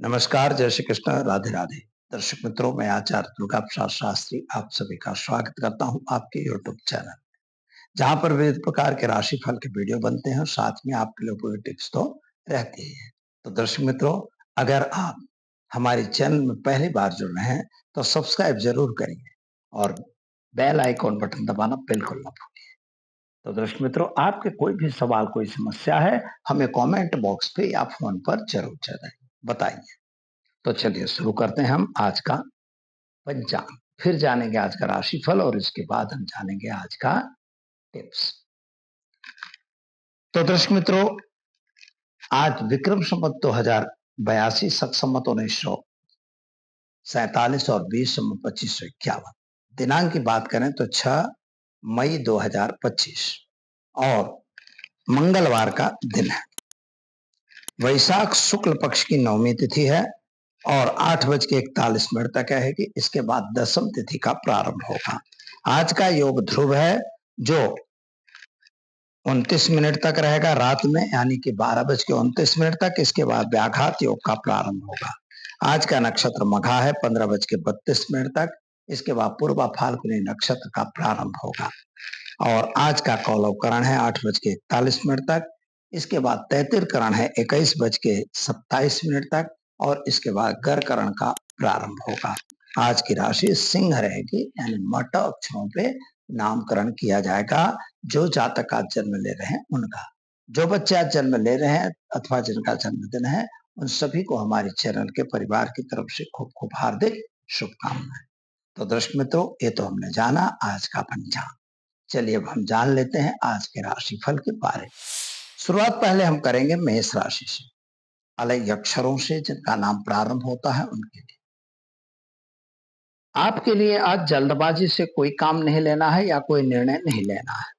नमस्कार, जय श्री कृष्ण, राधे राधे। दर्शक मित्रों, मैं आचार्य दुर्गा प्रसाद शास्त्री आप सभी का स्वागत करता हूं आपके यूट्यूब चैनल, जहां पर विविध प्रकार के राशिफल के वीडियो बनते हैं और साथ में आपके लिए पूरी टिप्स तो रहती ही है। तो दर्शक मित्रों, अगर आप हमारे चैनल में पहली बार जुड़ रहे हैं तो सब्सक्राइब जरूर करिए और बेल आइकॉन बटन दबाना बिल्कुल ना भूलिए। तो दर्शक मित्रों, आपके कोई भी सवाल, कोई समस्या है, हमें कमेंट बॉक्स पे या फोन पर जरूर बताइए। तो चलिए शुरू करते हैं हम आज का पंचांग। फिर जानेंगे आज का राशिफल और इसके बाद हम जानेंगे आज का टिप्स। तो दर्शक मित्रों, आज विक्रम संवत 2082, शक संवत 1947 और 20 संवत 2551 दिनांक की बात करें तो 6 मई 2025 और मंगलवार का दिन है। वैशाख शुक्ल पक्ष की नवमी तिथि है और 8:41 तक है कि इसके बाद दशम तिथि का प्रारंभ होगा। आज का योग ध्रुव है जो 29 मिनट तक रहेगा रात में, यानी कि 12:29 तक। इसके बाद व्याघात योग का प्रारंभ होगा। आज का नक्षत्र मघा है 15:32 तक। इसके बाद पूर्वा फाल्गुनी नक्षत्र का प्रारंभ होगा और आज का कौलव करण है 8:41 तक। इसके बाद तैतिर करण है 21:27 तक और इसके बाद गर करण का प्रारंभ होगा। आज की राशि सिंह रहेगी, यानी मट अक्षरों पे नामकरण किया जाएगा। जो जातक आज जन्म ले रहे हैं उनका, जो बच्चे आज जन्म ले रहे हैं अथवा जिनका जन्मदिन है, उन सभी को हमारे चैनल के परिवार की तरफ से खूब खूब हार्दिक शुभकामनाएं। तो दर्शक मित्रों, ये तो हमने जाना आज का पंचांग। चलिए अब हम जान लेते हैं आज के राशिफल के बारे में। शुरुआत पहले हम करेंगे मेष राशि से, अलग अक्षरों से जिनका नाम प्रारंभ होता है उनके लिए। आपके लिए आज जल्दबाजी से कोई काम नहीं लेना है या कोई निर्णय नहीं लेना है।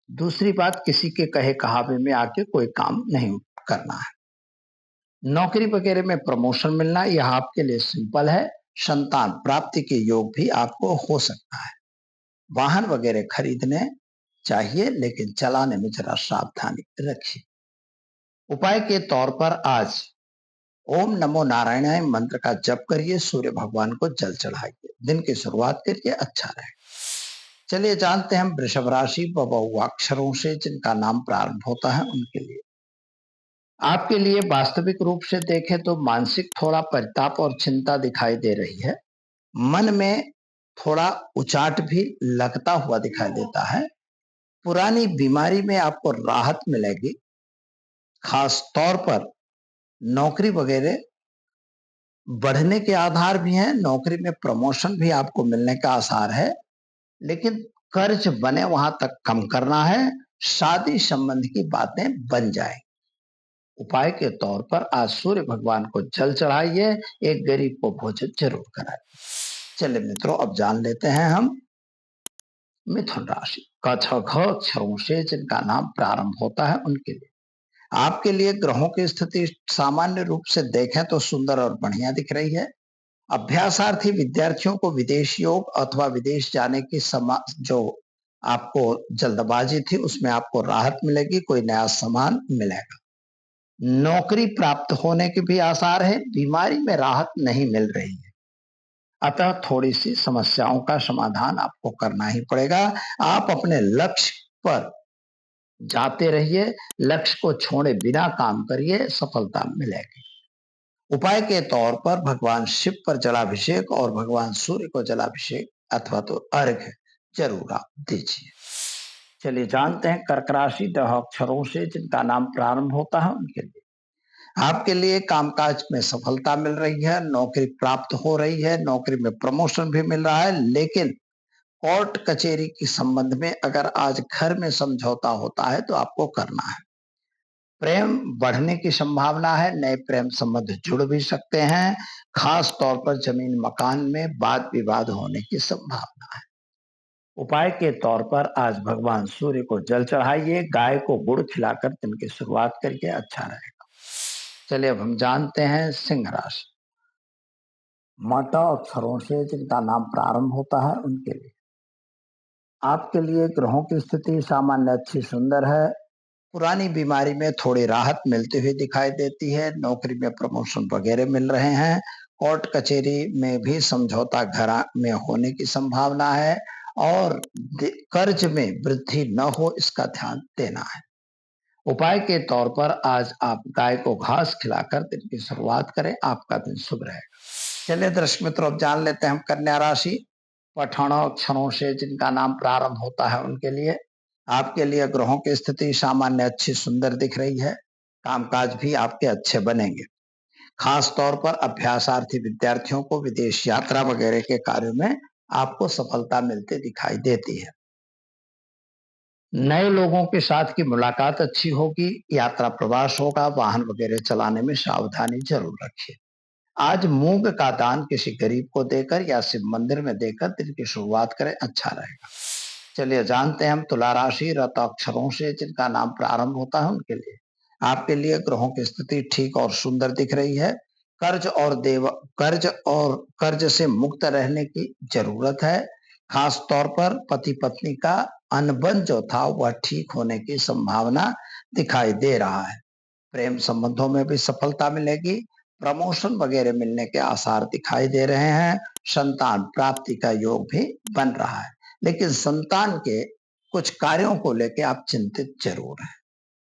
दूसरी बात, किसी के कहे कहावे में आके कोई काम नहीं करना है। नौकरी वगैरह में प्रमोशन मिलना यह आपके लिए सिंपल है। संतान प्राप्ति के योग भी आपको हो सकता है। वाहन वगैरह खरीदने चाहिए, लेकिन चलाने में जरा सावधानी रखिए। उपाय के तौर पर आज ओम नमो नारायणाय मंत्र का जप करिए, सूर्य भगवान को जल चढ़ाइए, दिन की शुरुआत करिए, अच्छा रहे। चलिए जानते हैं वृषभ राशि व अक्षरों से जिनका नाम प्रारंभ होता है उनके लिए। आपके लिए वास्तविक रूप से देखें तो मानसिक थोड़ा परिताप और चिंता दिखाई दे रही है। मन में थोड़ा उचाट भी लगता हुआ दिखाई देता है। पुरानी बीमारी में आपको राहत मिलेगी। खास तौर पर नौकरी वगैरह बढ़ने के आधार भी हैं, नौकरी में प्रमोशन भी आपको मिलने का आसार है, लेकिन कर्ज बने वहां तक कम करना है। शादी संबंध की बातें बन जाए। उपाय के तौर पर आज सूर्य भगवान को जल चढ़ाइए, एक गरीब को भोजन जरूर कराइए। चलिए मित्रों, अब जान लेते हैं हम मिथुन राशि क छ घ अक्षरों से जिनका नाम प्रारंभ होता है उनके लिए। आपके लिए ग्रहों की स्थिति सामान्य रूप से देखें तो सुंदर और बढ़िया दिख रही है। अभ्यासार्थी विद्यार्थियों को विदेश योग अथवा विदेश जाने की जो आपको जल्दबाजी थी उसमें आपको राहत मिलेगी, कोई नया सामान मिलेगा। नौकरी प्राप्त होने के भी आसार है। बीमारी में राहत नहीं मिल रही है, अतः थोड़ी सी समस्याओं का समाधान आपको करना ही पड़ेगा। आप अपने लक्ष्य पर जाते रहिए, लक्ष्य को छोड़े बिना काम करिए, सफलता मिलेगी। उपाय के तौर पर भगवान शिव पर जलाभिषेक और भगवान सूर्य को जलाभिषेक अथवा तो अर्घ्य जरूर आप दीजिए। चलिए जानते हैं कर्क राशि ड अक्षरों से जिनका नाम प्रारंभ होता है उनके लिए। आपके लिए कामकाज में सफलता मिल रही है, नौकरी प्राप्त हो रही है, नौकरी में प्रमोशन भी मिल रहा है, लेकिन कोर्ट कचहरी के संबंध में अगर आज घर में समझौता होता है तो आपको करना है। प्रेम बढ़ने की संभावना है, नए प्रेम संबंध जुड़ भी सकते हैं। खास तौर पर जमीन मकान में वाद विवाद होने की संभावना है। उपाय के तौर पर आज भगवान सूर्य को जल चढ़ाइए, गाय को गुड़ खिलाकर दिन की शुरुआत करिए, अच्छा रहेगा। चलिए अब हम जानते हैं सिंह राशि मट अक्षरों से जिनका नाम प्रारंभ होता है उनके लिए। आपके लिए ग्रहों की स्थिति सामान्य अच्छी सुंदर है। पुरानी बीमारी में थोड़ी राहत मिलती हुई दिखाई देती है। नौकरी में प्रमोशन वगैरह मिल रहे हैं। कोर्ट कचहरी में भी समझौता घर में होने की संभावना है और कर्ज में वृद्धि न हो इसका ध्यान देना है। उपाय के तौर पर आज आप गाय को घास खिलाकर दिन की शुरुआत करें, आपका दिन शुभ रहेगा। चलिए दर्शक मित्रों, अब जान लेते हैं हम कन्या राशि। पठनों अक्षरों से जिनका नाम प्रारंभ होता है उनके लिए आपके लिए ग्रहों की स्थिति सामान्य अच्छी सुंदर दिख रही है। कामकाज भी आपके अच्छे बनेंगे। खास तौर पर अभ्यासार्थी विद्यार्थियों को विदेश यात्रा वगैरह के कार्यों में आपको सफलता मिलती दिखाई देती है। नए लोगों के साथ की मुलाकात अच्छी होगी। यात्रा प्रवास होगा। वाहन वगैरह चलाने में सावधानी जरूर रखिए। आज मूंग का दान किसी गरीब को देकर या शिव मंदिर में देकर दिन की शुरुआत करें, अच्छा रहेगा। चलिए जानते हैं हम तुला राशि रत अक्षरों से जिनका नाम प्रारंभ होता है उनके लिए आपके लिए ग्रहों की स्थिति ठीक और सुंदर दिख रही है। कर्ज से मुक्त रहने की जरूरत है। खास तौर पर पति पत्नी का अनबन जो था वह ठीक होने की संभावना दिखाई दे रहा है। प्रेम संबंधों में भी सफलता मिलेगी। प्रमोशन वगैरह मिलने के आसार दिखाई दे रहे हैं। संतान प्राप्ति का योग भी बन रहा है, लेकिन संतान के कुछ कार्यों को लेकर आप चिंतित जरूर हैं।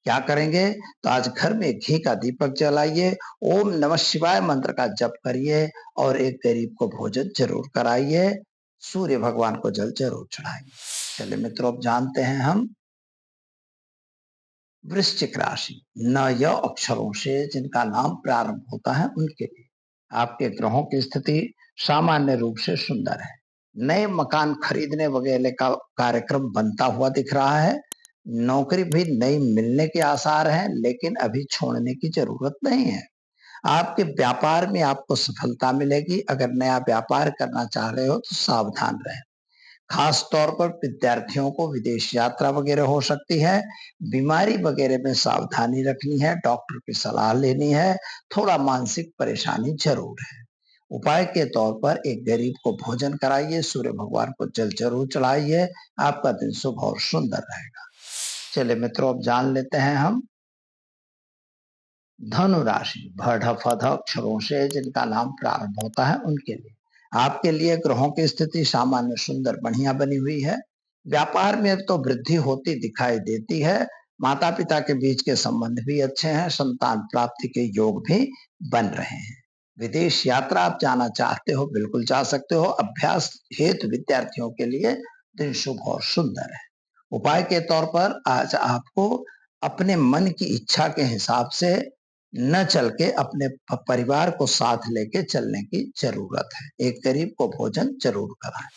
क्या करेंगे? तो आज घर में घी का दीपक जलाइए, ओम नमः शिवाय मंत्र का जप करिए और एक गरीब को भोजन जरूर कराइए। सूर्य भगवान को जल जरूर चढ़ाइए। चलिए मित्रों, अब जानते हैं हम वृश्चिक राशि। न य अक्षरों से जिनका नाम प्रारंभ होता है उनके लिए आपके ग्रहों की स्थिति सामान्य रूप से सुंदर है। नए मकान खरीदने वगैरह का कार्यक्रम बनता हुआ दिख रहा है। नौकरी भी नई मिलने के आसार हैं, लेकिन अभी छोड़ने की जरूरत नहीं है। आपके व्यापार में आपको सफलता मिलेगी। अगर नया व्यापार करना चाह रहे हो तो सावधान रहें। खास तौर पर विद्यार्थियों को विदेश यात्रा वगैरह हो सकती है। बीमारी वगैरह में सावधानी रखनी है, डॉक्टर की सलाह लेनी है। थोड़ा मानसिक परेशानी जरूर है। उपाय के तौर पर एक गरीब को भोजन कराइए, सूर्य भगवान को जल जरूर चढ़ाइए। आपका दिन शुभ और सुंदर रहेगा। चलिए मित्रों, अब जान लेते हैं हम धनु राशि। भढ़ फध अक्षरों से जिनका नाम प्रारंभ होता है उनके लिए आपके लिए ग्रहों की स्थिति सामान्य सुंदर बढ़िया बनी हुई है। व्यापार में तो वृद्धि होती दिखाई देती है। माता पिता के बीच के संबंध भी अच्छे हैं। संतान प्राप्ति के योग भी बन रहे हैं। विदेश यात्रा आप जाना चाहते हो, बिल्कुल जा सकते हो। अभ्यास हेतु विद्यार्थियों के लिए दिन शुभ और सुंदर है। उपाय के तौर पर आज आपको अपने मन की इच्छा के हिसाब से न चल के अपने परिवार को साथ लेके चलने की जरूरत है। एक गरीब को भोजन जरूर कराएं।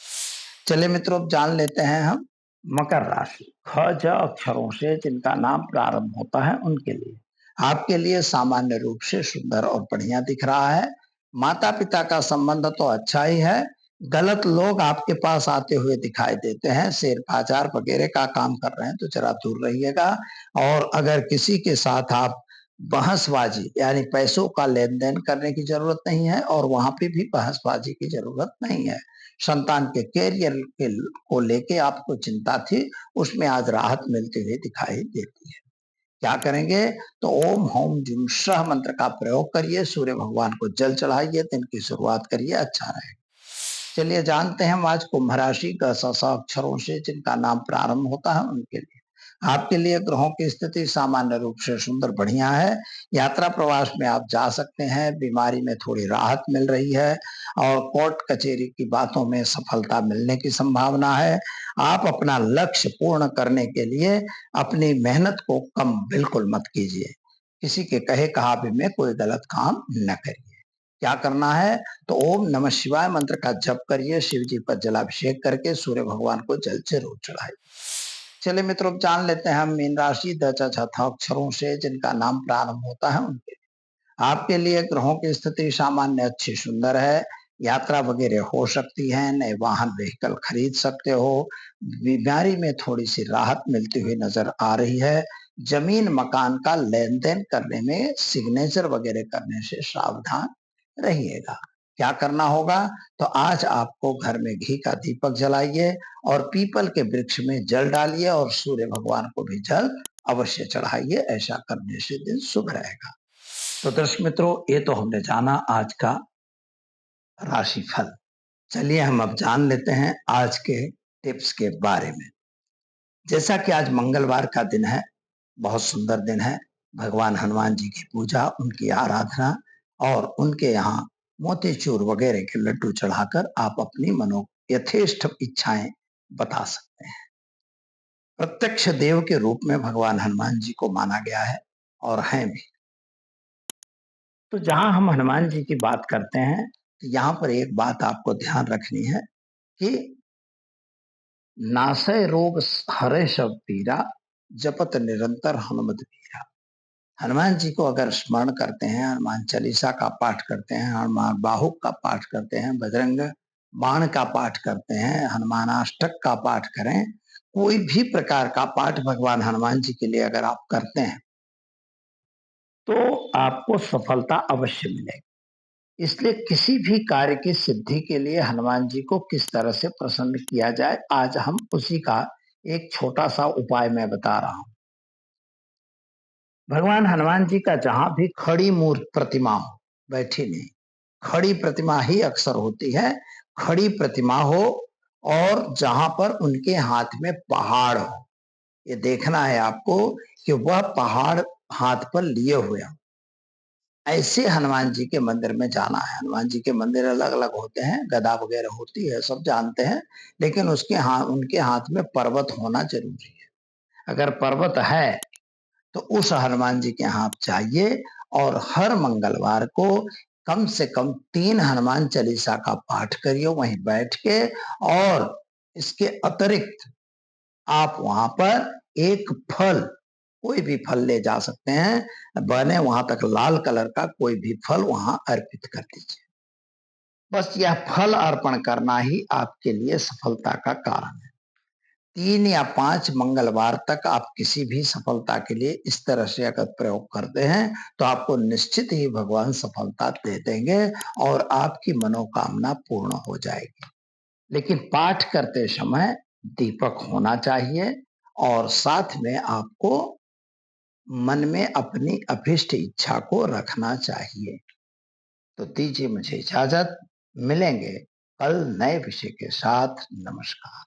चलिए मित्रों, अब जान लेते हैं हम मकर राशि। ख ज अक्षरों से जिनका नाम प्रारंभ होता है उनके लिए आपके लिए सामान्य रूप से सुंदर और बढ़िया दिख रहा है। माता पिता का संबंध तो अच्छा ही है। गलत लोग आपके पास आते हुए दिखाई देते हैं। शेयर बाजार वगैरह का काम कर रहे हैं तो जरा दूर रहिएगा। और अगर किसी के साथ आप बहसबाजी यानी पैसों का लेन देन करने की जरूरत नहीं है, और वहां पे भी बहसबाजी की जरूरत नहीं है। संतान के कैरियर को लेके आपको चिंता थी, उसमें आज राहत मिलती हुई दिखाई देती है। क्या करेंगे? तो ओम होम जुम सह मंत्र का प्रयोग करिए, सूर्य भगवान को जल चढ़ाइए, दिन की शुरुआत करिए, अच्छा रहेगा। चलिए जानते हैं हम आज कुंभ राशि का अक्षरों से जिनका नाम प्रारंभ होता है उनके लिए आपके लिए ग्रहों की स्थिति सामान्य रूप से सुंदर बढ़िया है। यात्रा प्रवास में आप जा सकते हैं। बीमारी में थोड़ी राहत मिल रही है और कोर्ट कचहरी की बातों में सफलता मिलने की संभावना है। आप अपना लक्ष्य पूर्ण करने के लिए अपनी मेहनत को कम बिल्कुल मत कीजिए। किसी के कहे कहावे में कोई गलत काम न करिए। क्या करना है? तो ओम नमः शिवाय मंत्र का जप करिए। शिव जी पर जलाभिषेक करके सूर्य भगवान को जल जरूर चढ़ाइए। चलिए मित्रों, जान लेते हैं हम मीन राशि। द च छ थ अक्षरों से जिनका नाम प्रारंभ होता है उनके आपके लिए ग्रहों की स्थिति सामान्य अच्छी सुंदर है। यात्रा वगैरह हो सकती है। नए वाहन व्हीकल खरीद सकते हो। बीमारी में थोड़ी सी राहत मिलती हुई नजर आ रही है। जमीन मकान का लेन देन करने में सिग्नेचर वगैरह करने से सावधान रहिएगा। क्या करना होगा? तो आज आपको घर में घी का दीपक जलाइए और पीपल के वृक्ष में जल डालिए और सूर्य भगवान को भी जल अवश्य चढ़ाइए, ऐसा करने से दिन शुभ रहेगा। तो दर्शक मित्रों, ये तो हमने जाना आज का राशिफल। चलिए हम अब जान लेते हैं आज के टिप्स के बारे में। जैसा कि आज मंगलवार का दिन है, बहुत सुंदर दिन है, भगवान हनुमान जी की पूजा, उनकी आराधना और उनके यहाँ मोतीचूर वगैरह के लड्डू चढ़ाकर आप अपनी मनो यथेष्ट इच्छाएं बता सकते हैं। प्रत्यक्ष देव के रूप में भगवान हनुमान जी को माना गया है और हैं भी। तो जहां हम हनुमान जी की बात करते हैं, तो यहाँ पर एक बात आपको ध्यान रखनी है कि नासय रोग हरे सब पीरा, जपत निरंतर हनुमत पीरा। हनुमान जी को अगर स्मरण करते हैं, हनुमान चालीसा का पाठ करते हैं, हनुमान बाहुक का पाठ करते हैं, बजरंग बाण का पाठ करते हैं, हनुमान अष्टक का पाठ करें, कोई भी प्रकार का पाठ भगवान हनुमान जी के लिए अगर आप करते हैं तो आपको सफलता अवश्य मिलेगी। इसलिए किसी भी कार्य की सिद्धि के लिए हनुमान जी को किस तरह से प्रसन्न किया जाए, आज हम उसी का एक छोटा सा उपाय मैं बता रहा हूं। भगवान हनुमान जी का जहां भी खड़ी मूर्त प्रतिमा हो, बैठी नहीं, खड़ी प्रतिमा ही अक्सर होती है, खड़ी प्रतिमा हो और जहां पर उनके हाथ में पहाड़ हो, ये देखना है आपको कि वह पहाड़ हाथ पर लिए हुए हो। ऐसे हनुमान जी के मंदिर में जाना है। हनुमान जी के मंदिर अलग अलग होते हैं, गदा वगैरह होती है, सब जानते हैं, लेकिन उनके हाथ में पर्वत होना जरूरी है। अगर पर्वत है तो उस हनुमान जी के यहाँ आप जाइए और हर मंगलवार को कम से कम 3 हनुमान चालीसा का पाठ करिए वहीं बैठ के। और इसके अतिरिक्त आप वहां पर एक फल, कोई भी फल ले जा सकते हैं, बने वहां तक लाल कलर का कोई भी फल वहां अर्पित कर दीजिए। बस यह फल अर्पण करना ही आपके लिए सफलता का कारण है। 3 या 5 मंगलवार तक आप किसी भी सफलता के लिए इस तरह से अगर प्रयोग करते हैं तो आपको निश्चित ही भगवान सफलता दे देंगे और आपकी मनोकामना पूर्ण हो जाएगी। लेकिन पाठ करते समय दीपक होना चाहिए और साथ में आपको मन में अपनी अभिष्ट इच्छा को रखना चाहिए। तो दीजिए मुझे इजाजत, मिलेंगे कल नए विषय के साथ। नमस्कार।